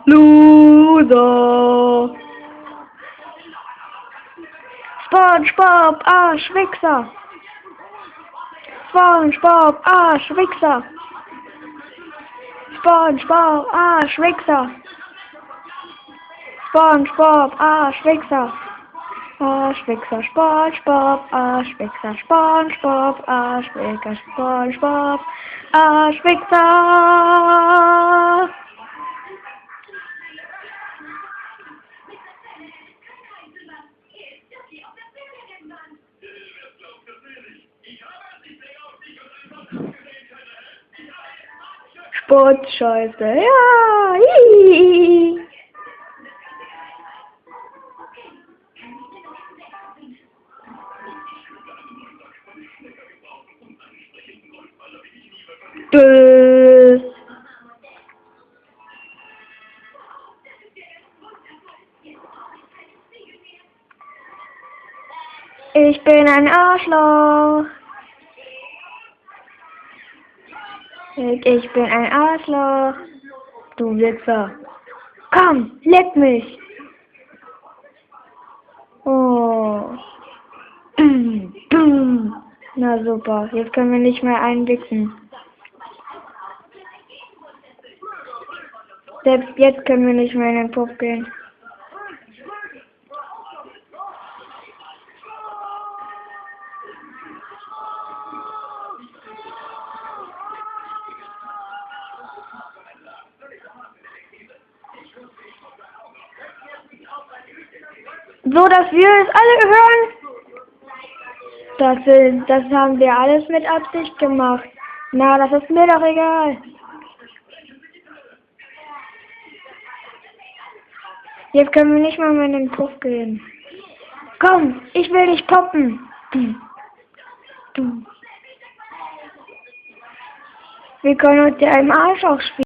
Loser. SpongeBob, Arschwichser. SpongeBob, Arschwichser. SpongeBob, Arschwichser. SpongeBob, Arschwichser. Arschwichser, SpongeBob, Arschwichser, SpongeBob, Arschwichser, SpongeBob, Arschwichser. Sportscheiße, ja. Hihihi. Tschüss. Ich bin ein Arschloch. Ich bin ein Arschloch. Du Wichser. Komm, leck mich. Oh. Na super, jetzt können wir nicht mehr einwichsen. Selbst jetzt können wir nicht mehr in den Puff gehen. So, dass wir es alle hören. Das haben wir alles mit Absicht gemacht. Na, das ist mir doch egal. Jetzt können wir nicht mal mehr in den Puff gehen. Komm, ich will dich poppen. Wir können uns ja im Arsch auch spielen.